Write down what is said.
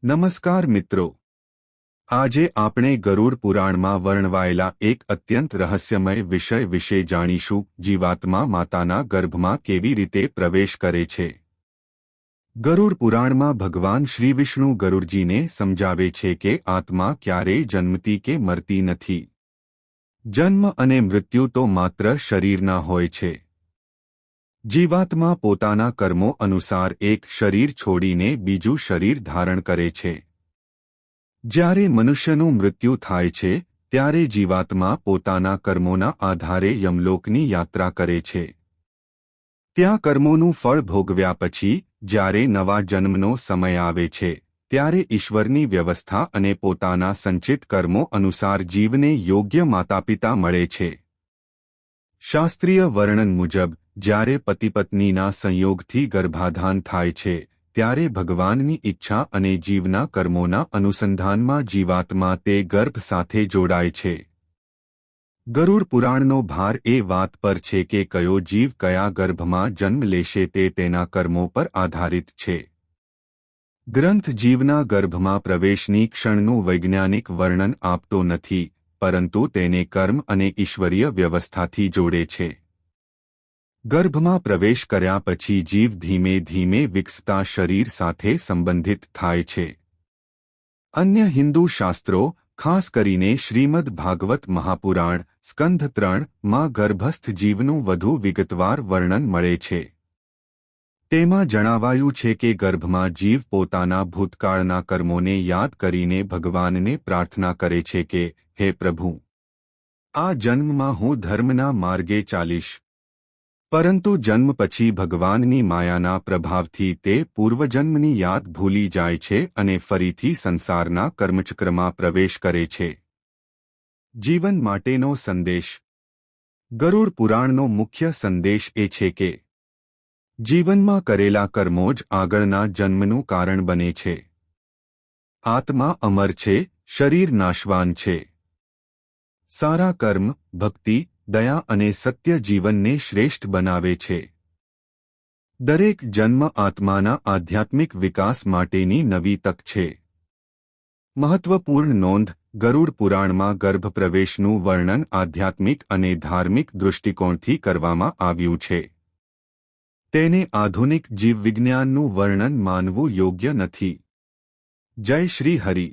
નમસ્કાર મિત્રો, આજે આપણે ગરુડ પુરાણમાં વર્ણવાયેલા એક અત્યંત રહસ્યમય વિષય વિશે જાણીશું। જીવાત્મા માતાના ગર્ભમાં કેવી રીતે પ્રવેશ કરે છે। ગરુડ પુરાણમાં ભગવાન શ્રી વિષ્ણુ ગરુડજીને સમજાવે છે કે આત્મા ક્યારેય જન્મતી કે મરતી નથી। જન્મ અને મૃત્યુ તો માત્ર શરીરના હોય છે। જીવાત્મા પોતાના કર્મો અનુસાર એક શરીર છોડીને બીજું શરીર ધારણ કરે છે। જ્યારે મનુષ્યનું મૃત્યુ થાય છે ત્યારે જીવાત્મા પોતાના કર્મોના આધારે યમલોકની યાત્રા કરે છે। ત્યાં કર્મોનું ફળ ભોગવ્યા પછી જ્યારે નવા જન્મનો સમય આવે છે ત્યારે ઈશ્વરની વ્યવસ્થા અને પોતાના સંચિત કર્મો અનુસાર જીવને યોગ્ય માતાપિતા મળે છે। શાસ્ત્રીય વર્ણન મુજબ જ્યારે પતિપત્નીના સંયોગથી ગર્ભાધાન થાય છે ત્યારે ભગવાનની ઈચ્છા અને જીવના કર્મોના અનુસંધાનમાં જીવાત્મા તે ગર્ભ સાથે જોડાય છે। ગરુડ પુરાણનો ભાર એ વાત પર છે કે કયો જીવ કયા ગર્ભમાં જન્મ લેશે તે તેના કર્મો પર આધારિત છે। ગ્રંથ જીવના ગર્ભમાં પ્રવેશની ક્ષણનું વૈજ્ઞાનિક વર્ણન આપતો નથી, પરંતુ તેને કર્મ અને ઈશ્વરીય વ્યવસ્થાથી જોડે છે। ગર્ભમાં પ્રવેશ કર્યા પછી જીવ ધીમે ધીમે વિકસતા શરીર સાથે સંબંધિત થાય છે। અન્ય હિન્દુ શાસ્ત્રો, ખાસ કરીને શ્રીમદ ભાગવત મહાપુરાણ સ્કંધ 3 માં ગર્ભસ્થ જીવનું વધુ વિગતવાર વર્ણન મળે છે। તેમાં જણાવાયું છે કે ગર્ભમાં જીવ પોતાના ભૂતકાળના કર્મોને યાદ કરીને ભગવાનને પ્રાર્થના કરે છે કે હે પ્રભુ, આ જન્મમાં હું ધર્મના માર્ગે ચાલીશ। પરંતુ જન્મ પછી ભગવાનની માયાના પ્રભાવથી તે પૂર્વજન્મની યાદ ભૂલી જાય છે અને ફરીથી સંસારના કર્મચક્રમાં પ્રવેશ કરે છે। જીવન માટેનો સંદેશ। ગરુડ પુરાણનો મુખ્ય સંદેશ એ છે કે જીવનમાં કરેલા કર્મો જ આગળના જન્મનું કારણ બને છે। આત્મા અમર છે, શરીર નાશવાન છે। સારા કર્મ, ભક્તિ, દયા અને સત્ય જીવનને શ્રેષ્ઠ બનાવે છે। દરેક જન્મ આત્માના આધ્યાત્મિક વિકાસ માટેની નવી તક છે। મહત્વપૂર્ણ નોંધ: ગરુડ પુરાણમાં ગર્ભ પ્રવેશનું વર્ણન આધ્યાત્મિક અને ધાર્મિક દૃષ્ટિકોણથી કરવામાં આવ્યું છે। તેને આધુનિક જીવવિજ્ઞાનનું વર્ણન માનવું યોગ્ય નથી। જય શ્રી હરિ।